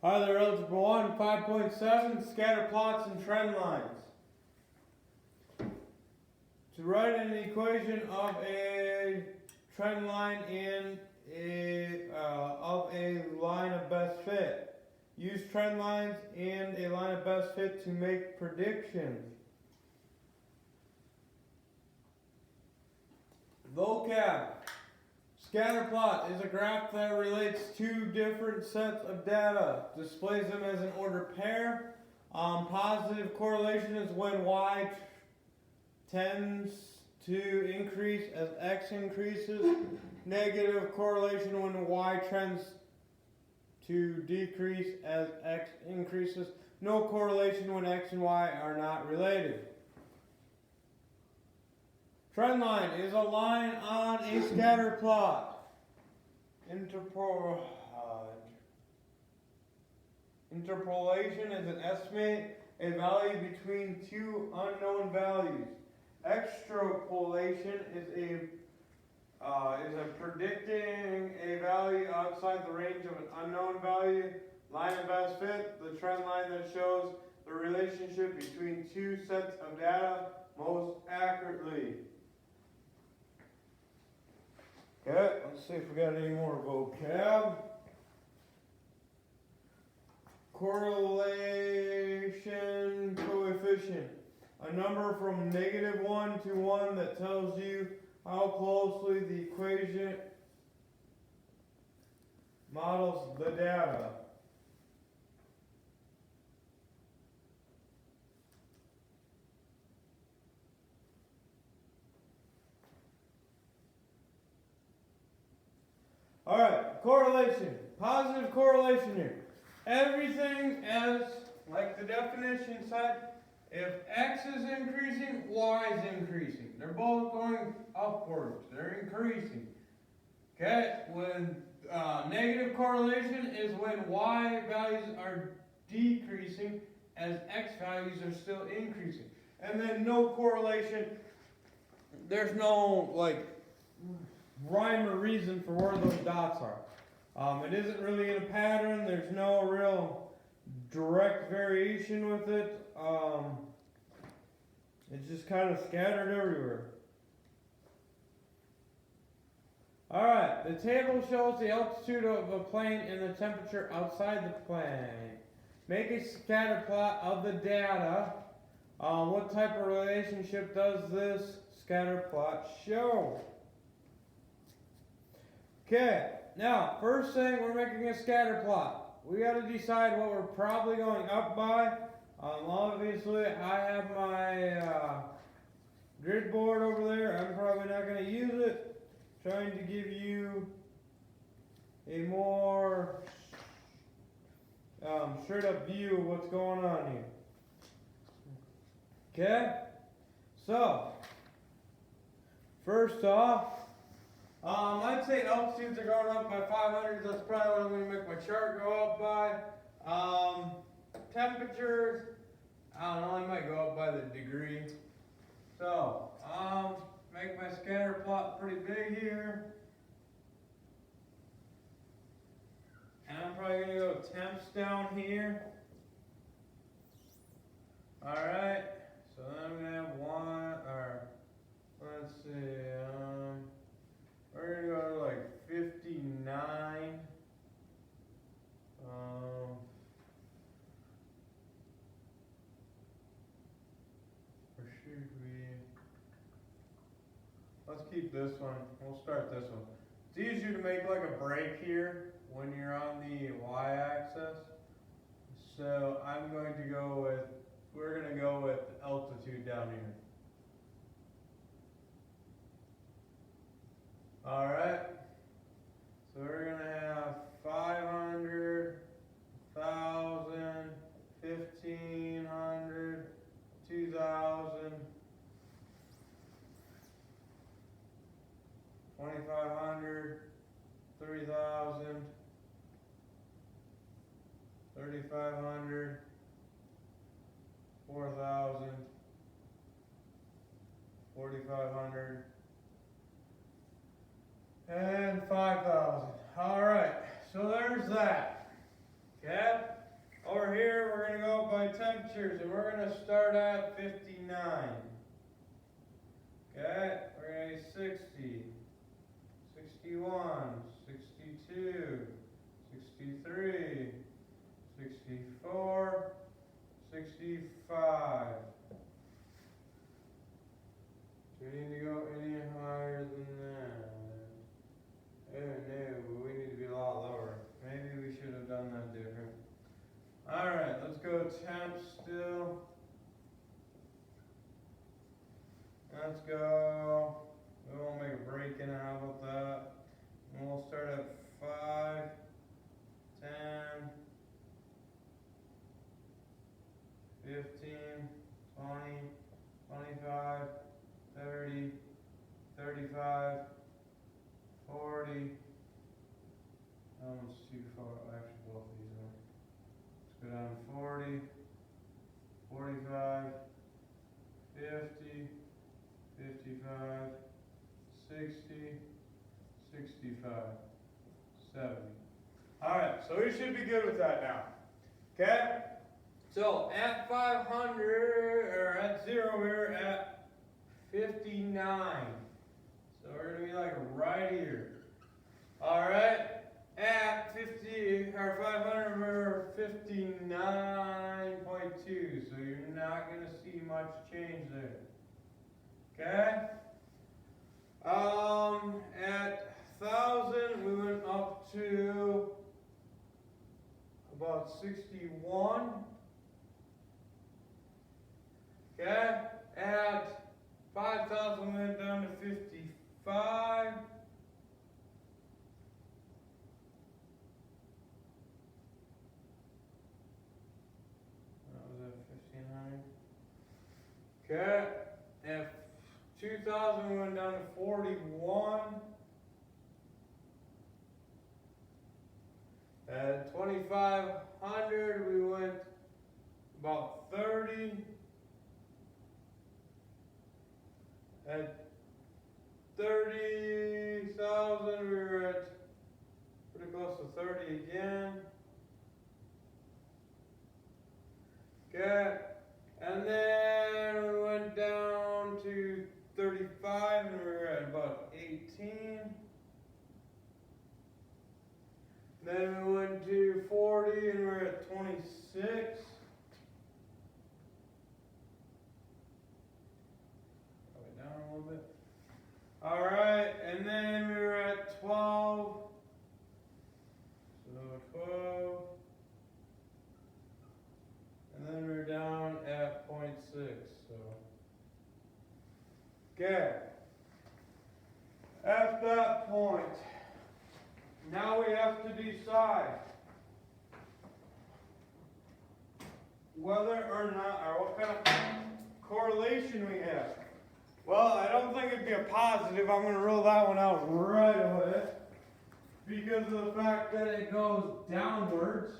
Hi there, Algebra 1, 5.7, scatter plots and trend lines. To write an equation of a trend line of a line of best fit. Use trend lines and a line of best fit to make predictions. Vocab. Scatter plot is a graph that relates two different sets of data, displays them as an ordered pair. Positive correlation is when y tends to increase as x increases. Negative correlation when y trends to decrease as x increases. No correlation when x and y are not related. Trend line is a line on a scatter plot. Interpolation is an estimate a value between two unknown values. Extrapolation is a predicting a value outside the range of an unknown value. Line of best fit, the trend line that shows the relationship between two sets of data most accurately. Okay, let's see if we got any more vocab. Correlation coefficient. A number from -1 to 1 that tells you how closely the equation models the data. Alright, correlation. Positive correlation here. Everything as, like the definition said, if x is increasing, y is increasing. They're both going upwards. They're increasing. Okay? When negative correlation is when y values are decreasing as x values are still increasing. And then no correlation. There's no rhyme or reason for where those dots are. It isn't really in a pattern. There's no real direct variation with it. It's just kind of scattered everywhere. Alright, the table shows the altitude of a plane and the temperature outside the plane. Make a scatter plot of the data. What type of relationship does this scatter plot show? Okay, now, first thing, we're making a scatter plot. We got to decide what we're probably going up by. Obviously, I have my grid board over there. I'm probably not going to use it. Trying to give you a more straight up view of what's going on here. Okay, so first off, I'd say altitudes are going up by 500. That's probably what I'm going to make my chart go up by. Temperatures, I don't know, I might go up by the degree. So, make my scatter plot pretty big here. And I'm probably going to go temps down here. Alright, so then I'm going to have let's see, we're going to go to like 59. Or should we? Let's keep this one. We'll start this one. It's easier to make like a break here when you're on the y-axis. So we're going to go with altitude down here. Alright, so we're going to have 500, 1,000, 1,500, 2,000, 2,500, 3,000, 3,500, 4,000, 4,500, and 5,000. Alright, so there's that. Okay? Over here, we're going to go by temperatures, and we're going to start at 59. Okay? We're going to get 60, 61, 62, 63, 64, 65. Do we need to go any higher than that? Oh no, we need to be a lot lower. Maybe we should have done that different. Alright, let's go temp still. Let's go. We won't make a break in it, how about that? And we'll start at 5, 10, 15, 20, 25, 30, 35, 40. Almost too far. Actually, both of these are. Let's go down to 40, 45, 50, 55, 60, 65, 70. Alright, so we should be good with that now. Okay? So at 500, or at 0, we're at 59. So we're going to be like right here. Alright? At 50, or 500, we're 59.2. So you're not going to see much change there. Okay? At 1,000, we went up to about 61. Okay? At 5,000, we went down to 55. That was at 1,500. Okay? At 2,000, we went down to 41. At 2,500, we went about 30. At 30,000, we were at pretty close to 30 again. Okay, and then we went down to 35, and we were at about 18. Then we went to 40, and we were at 26. Down a little bit. All right, and then we were at 12. So 12. And then we were down at 0.6. So, okay. At that point, now we have to decide whether or not, or what kind of correlation we have. Well, I don't think it'd be a positive. I'm going to rule that one out right away because of the fact that it goes downwards.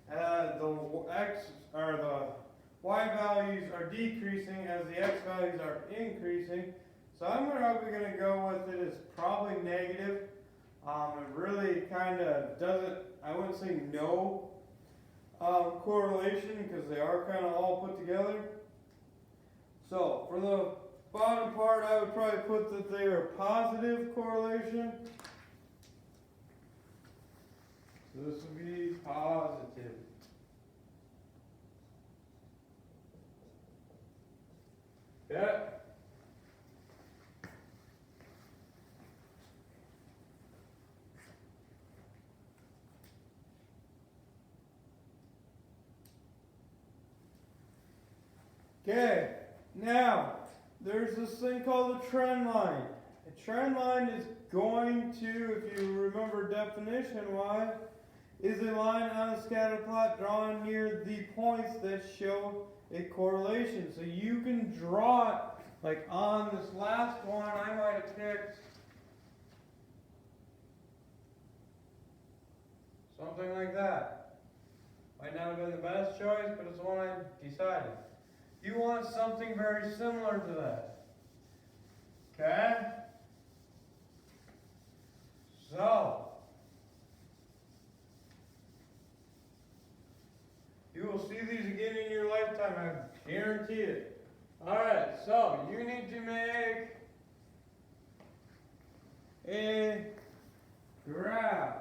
The x or the y values are decreasing as the x values are increasing. So I'm probably going to go with it as probably negative. It really kind of doesn't, I wouldn't say no correlation because they are kind of all put together. So for the bottom part, I would probably put that they are positive correlation. So this would be positive. Yeah. Okay, now there's this thing called a trend line. A trend line is going to, if you remember definition-wise, is a line on a scatter plot drawn near the points that show a correlation. So you can draw it, like on this last one, I might have picked something like that. Might not have been the best choice, but it's the one I decided. You want something very similar to that. Okay? So, will see these again in your lifetime, I guarantee it. Alright, so you need to make a graph.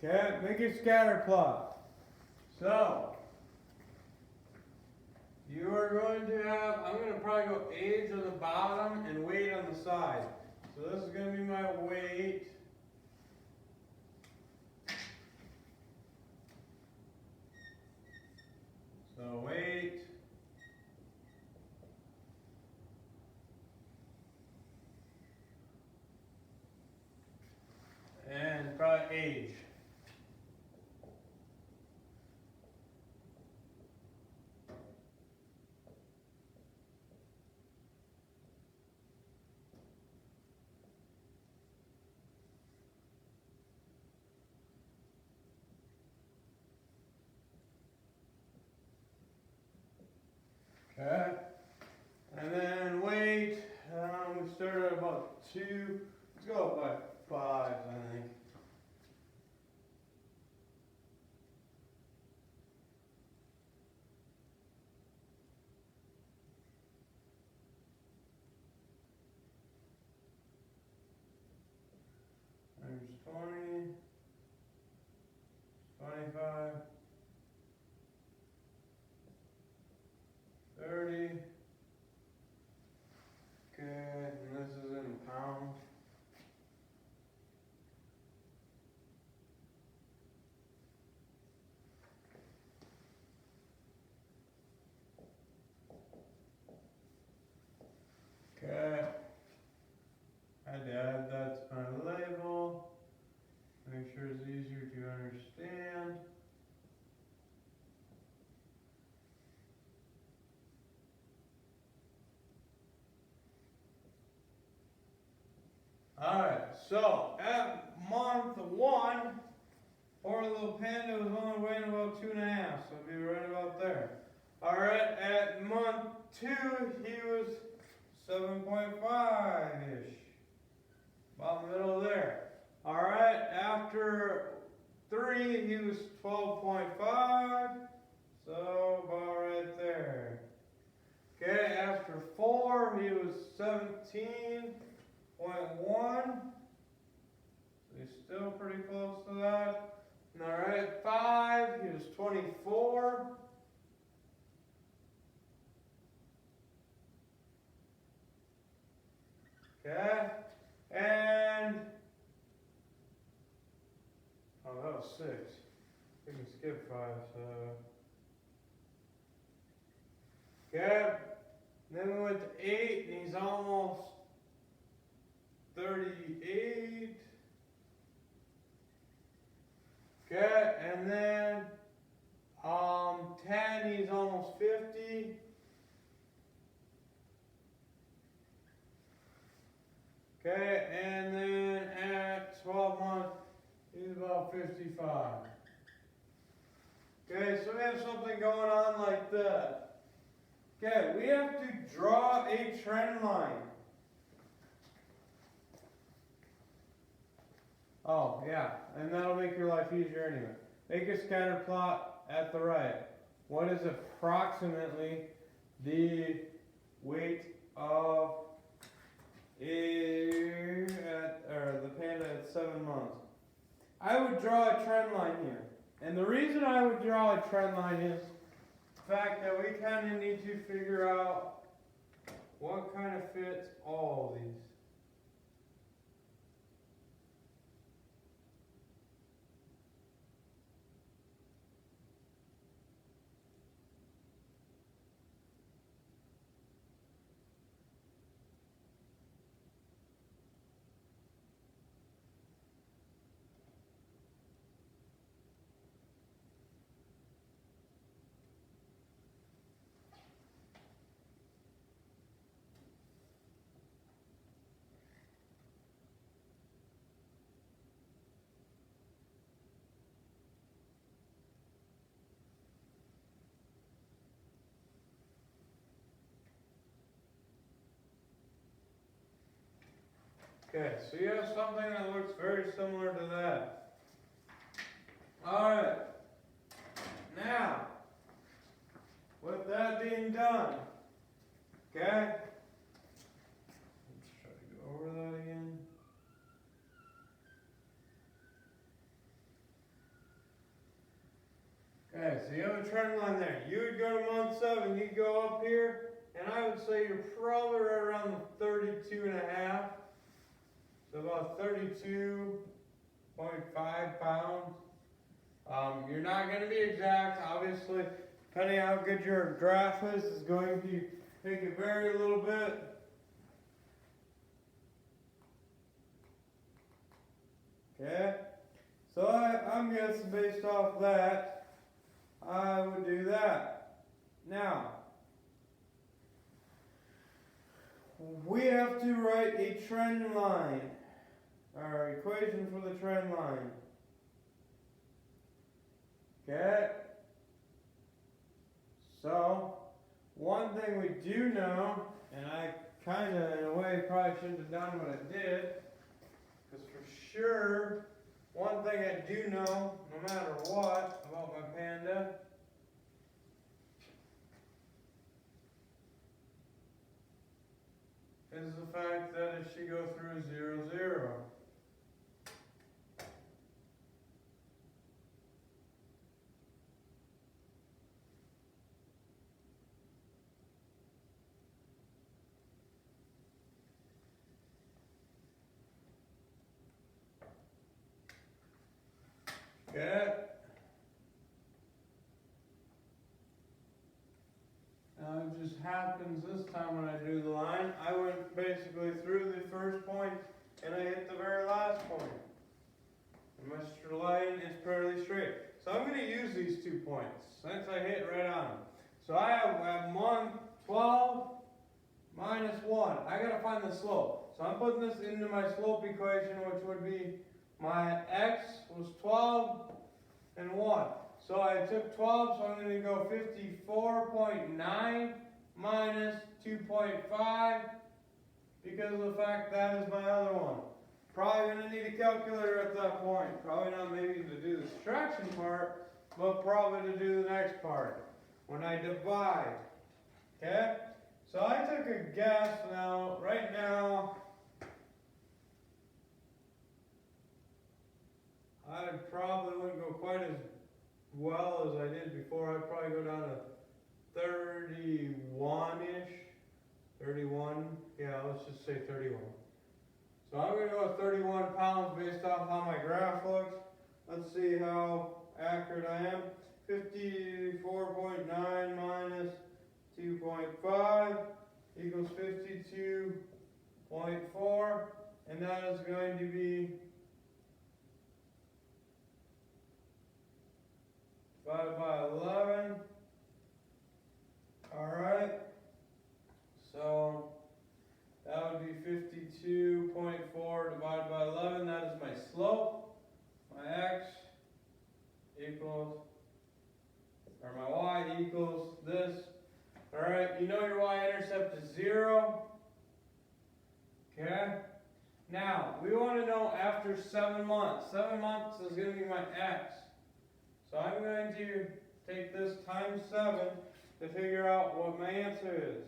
Okay, make a scatter plot. So, you are going to have, I'm going to probably go age on the bottom and weight on the side. So this is going to be my weight. So weight. And probably age. Okay, and then weight, we started at about 2, let's go up by 5, I think. There's 20, 25, 30. Okay, and this is in pounds. Okay, I did, that's my label. Make sure it's easier to understand. Alright, so at month 1, poor little panda was only weighing about 2.5, so it'll be right about there. Alright, at month 2, he was 7.5-ish. About middle there. Alright, after 3, he was 12.5, so about right there. Okay, after 4, he was 17.1. So he's still pretty close to that. Alright, 5, he was 24. Okay, and, oh, that was 6. We can skip 5, so. Okay, then we went to 8, and he's almost 38. Okay, and then 10, he's almost 50. Okay, and then at 12 months, he's about 55. Okay, so we have something going on like that. Okay, we have to draw a trend line. Oh, yeah, and that'll make your life easier anyway. Make a scatter plot at the right. What is approximately the weight of the panda at 7 months? I would draw a trend line here. And the reason I would draw a trend line is the fact that we kind of need to figure out what kind of fits all of these. Okay, so you have something that looks very similar to that. Alright, now, with that being done, okay, let's try to go over that again. Okay, so you have a trend line there. You would go to month 7, you'd go up here, and I would say you're probably right around the 32 and a half. So about 32.5 pounds. You're not going to be exact, obviously. Depending on how good your graph is going to take it vary a little bit. Okay, so I'm guessing based off that, I would do that. Now, we have to write a trend line, or equation for the trend line. Okay, so one thing we do know, and I kind of in a way probably shouldn't have done what I did, because for sure, one thing I do know, no matter what, about my panda, is the fact that it should go through 0, 0. Okay. Now it just happens this time when I do the line, I went basically through the first point and I hit the very last point. And my line is fairly straight. So I'm going to use these 2 points since I hit right on them. So I have 12 minus 1. I got to find the slope. So I'm putting this into my slope equation, which would be my x was 12 and 1. So I took 12, so I'm going to go 54.9 minus 2.5 because of the fact that is my other one. Probably going to need a calculator at that point. Probably not maybe to do the subtraction part, but probably to do the next part when I divide. Okay? So I took a guess now, right now, I probably wouldn't go quite as well as I did before. I'd probably go down to 31-ish. 31, yeah, let's just say 31. So I'm going to go with 31 pounds based off how my graph looks. Let's see how accurate I am. 54.9 minus 2.5 equals 52.4, and that is going to be divided by 11. Alright, so that would be 52.4 divided by 11. That is my slope. My x equals, or my y equals this. Alright, you know your y-intercept is 0. Okay? Now, we want to know after 7 months. 7 months is going to be my x. So I'm going to take this times 7 to figure out what my answer is.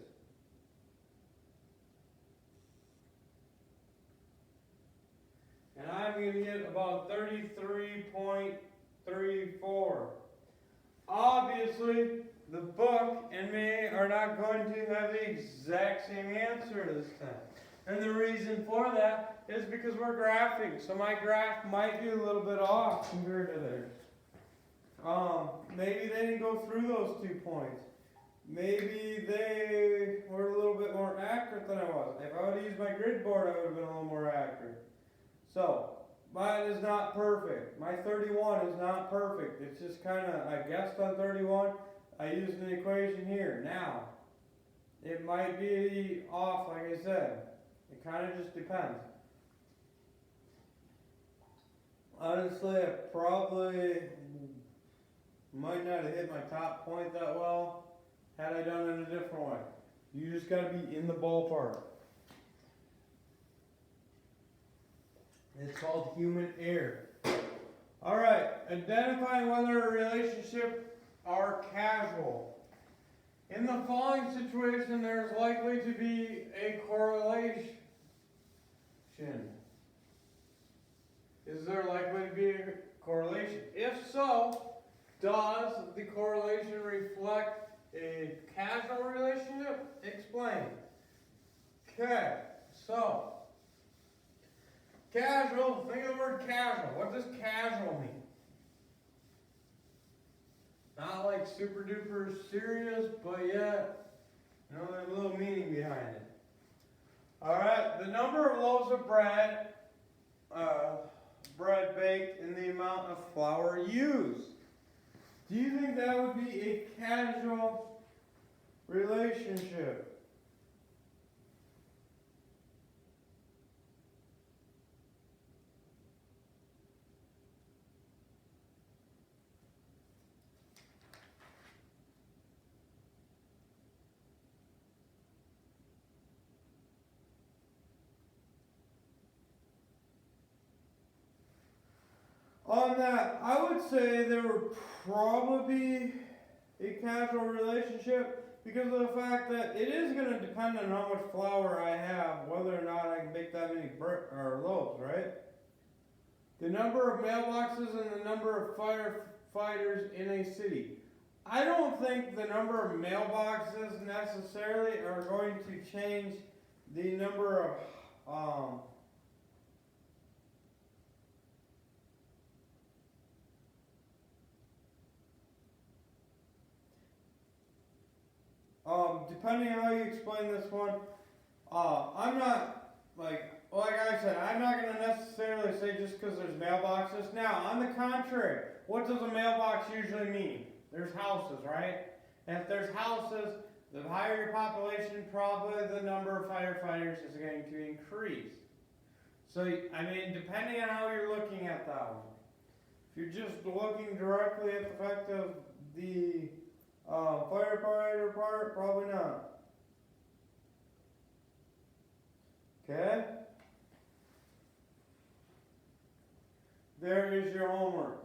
And I'm going to get about 33.34. Obviously, the book and me are not going to have the exact same answer this time. And the reason for that is because we're graphing. So my graph might be a little bit off compared to theirs. Maybe they didn't go through those 2 points. Maybe they were a little bit more accurate than I was. If I would have used my grid board, I would have been a little more accurate. So, mine is not perfect. My 31 is not perfect. It's just kind of, I guessed on 31. I used an equation here. Now, it might be off, like I said. It kind of just depends. Honestly, I probably might not have hit my top point that well had I done it a different way. You just got to be in the ballpark. It's called human error. All right, identifying whether a relationship are casual. In the following situation, there's likely to be a correlation. Is there likely to be a correlation? If so, does the correlation reflect a casual relationship? Explain. Okay, so casual, think of the word casual. What does casual mean? Not like super duper serious, but yet, there's a little meaning behind it. Alright, the number of loaves of bread baked and the amount of flour used. Do you think that would be a casual relationship? On that, I would say there would probably be a casual relationship because of the fact that it is going to depend on how much flour I have, whether or not I can bake that many loaves, right? The number of mailboxes and the number of firefighters in a city. I don't think the number of mailboxes necessarily are going to change the number of depending on how you explain this one, I'm not, like I said, I'm not going to necessarily say just because there's mailboxes. Now, on the contrary, what does a mailbox usually mean? There's houses, right? And if there's houses, the higher your population, probably the number of firefighters is going to increase. So, I mean, depending on how you're looking at that one. If you're just looking directly at the fact of the firefighter part, probably not. Okay? There is your homework.